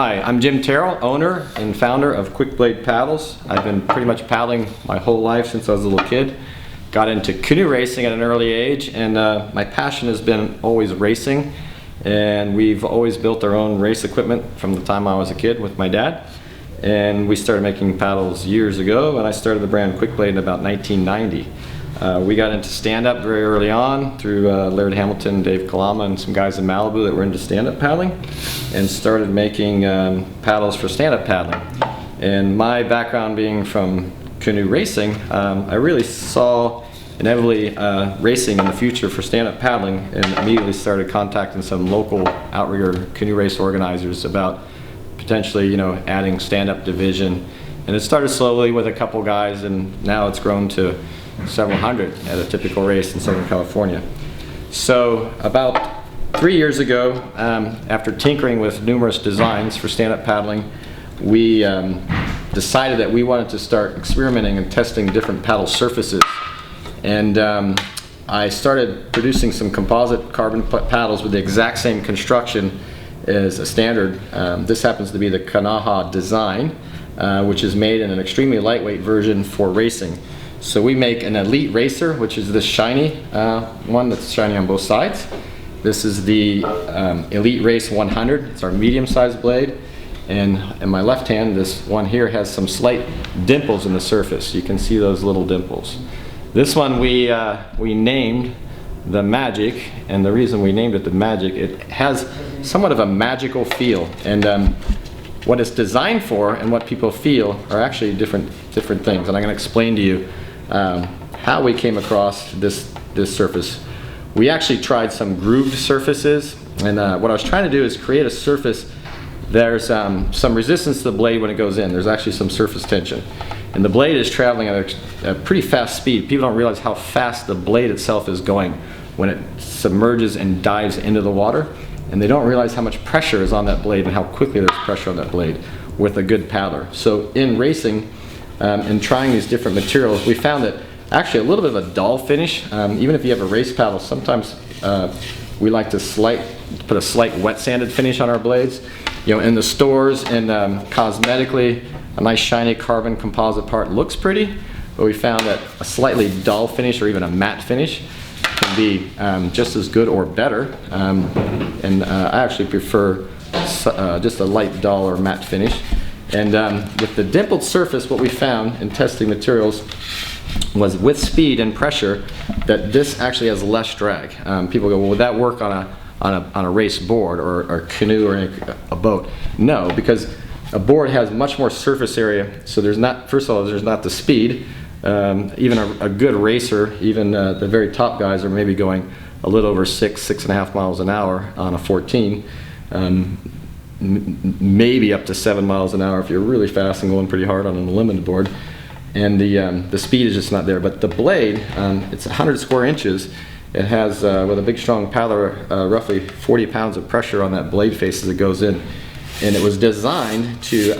Hi, I'm Jim Terrell, owner and founder of Quickblade paddles. I've been pretty much paddling my whole life since I was a little kid. Got into canoe racing at an early age, and my passion has been always racing. And we've always built our own race equipment from the time I was a kid with my dad. And we started making paddles years ago, and I started the brand Quickblade in about 1990. We got into stand-up very early on through Laird Hamilton, Dave Kalama, and some guys in Malibu that were into stand-up paddling, and started making paddles for stand-up paddling. And my background being from canoe racing, I really saw inevitably racing in the future for stand-up paddling, and immediately started contacting some local outrigger canoe race organizers about potentially, adding stand-up division. And it started slowly with a couple guys, and now it's grown to several hundred at a typical race in Southern California. So about 3 years ago, after tinkering with numerous designs for stand-up paddling, we decided that we wanted to start experimenting and testing different paddle surfaces. And I started producing some composite carbon paddles with the exact same construction as a standard. This happens to be the Kanaha design, which is made in an extremely lightweight version for racing. So we make an Elite Racer, which is this shiny one that's shiny on both sides. This is the Elite Race 100. It's our medium-sized blade. And in my left hand, this one here has some slight dimples in the surface. You can see those little dimples. This one we named the Magic, and the reason we named it the Magic, it has somewhat of a magical feel. And what it's designed for and what people feel are actually different things. And I'm going to explain to you how we came across this surface. We actually tried some grooved surfaces, and what I was trying to do is create a surface. There's some resistance to the blade when it goes in. There's actually some surface tension, and the blade is traveling at a pretty fast speed. People don't realize how fast the blade itself is going when it submerges and dives into the water, and they don't realize how much pressure is on that blade and how quickly there's pressure on that blade with a good paddler. So in racing, and trying these different materials, we found that actually a little bit of a dull finish, even if you have a race paddle, sometimes we like to put a slight wet sanded finish on our blades. In the stores and cosmetically, a nice shiny carbon composite part looks pretty, but we found that a slightly dull finish or even a matte finish can be just as good or better. And I actually prefer just a light dull or matte finish. And with the dimpled surface, what we found in testing materials was with speed and pressure that this actually has less drag. People go, well, would that work on a race board or a canoe or a boat? No, because a board has much more surface area, so there's not, first of all, there's not the speed. Even a good racer, even the very top guys are maybe going a little over 6.5 miles an hour on a 14. Maybe up to 7 miles an hour if you're really fast and going pretty hard on an unlimited board, and the speed is just not there. But the blade, it's 100 square inches. It has, with a big strong paddler, roughly 40 pounds of pressure on that blade face as it goes in, and it was designed to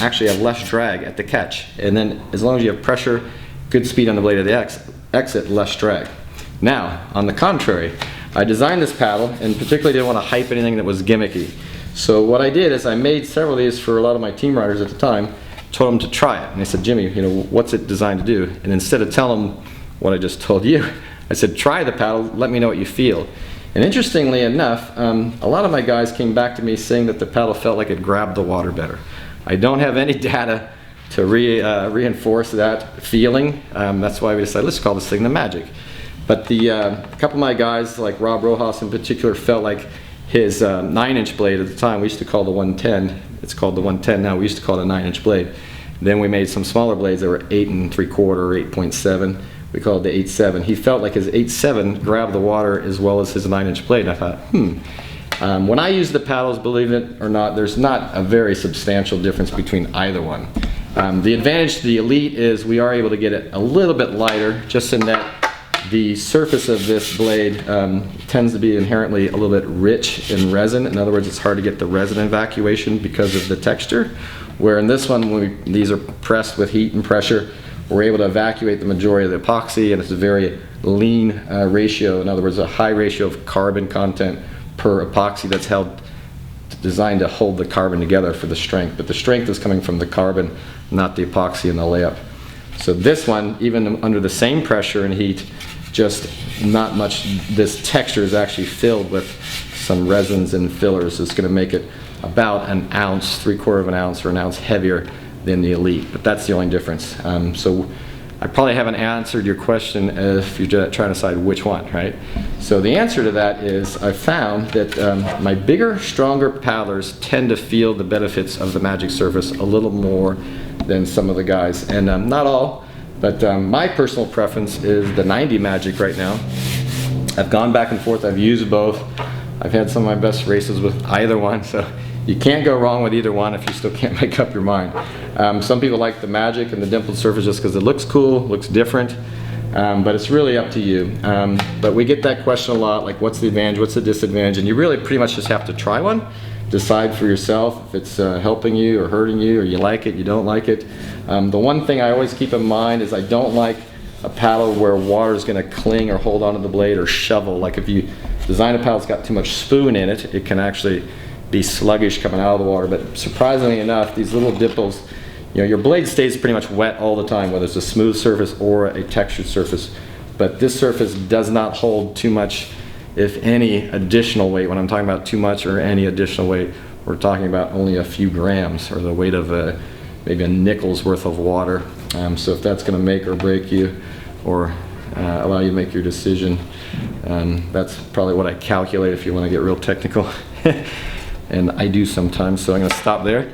actually have less drag at the catch, and then as long as you have pressure, good speed on the blade of the exit, less drag. Now, on the contrary, I designed this paddle and particularly didn't want to hype anything that was gimmicky. So what I did is I made several of these for a lot of my team riders at the time, told them to try it. And they said, Jimmy, what's it designed to do? And instead of telling them what I just told you, I said, try the paddle, let me know what you feel. And interestingly enough, a lot of my guys came back to me saying that the paddle felt like it grabbed the water better. I don't have any data to reinforce that feeling. That's why we decided, let's call this thing the Magic. But a couple of my guys, like Rob Rojas in particular, felt like his 9-inch blade at the time, we used to call the 110. It's called the 110 now. We used to call it a 9-inch blade. Then we made some smaller blades that were 8 3/4 or 8.7. We called it the 8.7. He felt like his 8.7 grabbed the water as well as his 9-inch blade. And I thought, when I use the paddles, believe it or not, there's not a very substantial difference between either one. The advantage to the Elite is we are able to get it a little bit lighter, just in that the surface of this blade tends to be inherently a little bit rich in resin. In other words, it's hard to get the resin evacuation because of the texture. Where in this one, when these are pressed with heat and pressure, we're able to evacuate the majority of the epoxy, and it's a very lean ratio. In other words, a high ratio of carbon content per epoxy that's held designed to hold the carbon together for the strength, but the strength is coming from the carbon, not the epoxy in the layup. So this one, even under the same pressure and heat, just not much, this texture is actually filled with some resins and fillers. It's going to make it about an ounce, 3/4 of an ounce or an ounce heavier than the Elite, but that's the only difference. So I probably haven't answered your question if you're trying to decide which one, right? So the answer to that is I found that my bigger, stronger paddlers tend to feel the benefits of the Magic Surface a little more than some of the guys. And not all, but my personal preference is the 90 Magic right now. I've gone back and forth, I've used both. I've had some of my best races with either one, so you can't go wrong with either one if you still can't make up your mind. Some people like the Magic and the dimpled surface just because it looks cool, looks different, but it's really up to you. But we get that question a lot, like what's the advantage, what's the disadvantage, and you really pretty much just have to try one, decide for yourself if it's helping you or hurting you, or you like it, you don't like it. The one thing I always keep in mind is I don't like a paddle where water is going to cling or hold onto the blade or shovel. Like if you design a paddle that's got too much spoon in it, it can actually be sluggish coming out of the water. But surprisingly enough, these little dimples, you know, your blade stays pretty much wet all the time, whether it's a smooth surface or a textured surface. But this surface does not hold too much, if any, additional weight. When I'm talking about too much or any additional weight, we're talking about only a few grams, or the weight of maybe a nickel's worth of water. So if that's going to make or break you, or allow you to make your decision, that's probably what I calculate if you want to get real technical. And I do sometimes, so I'm going to stop there.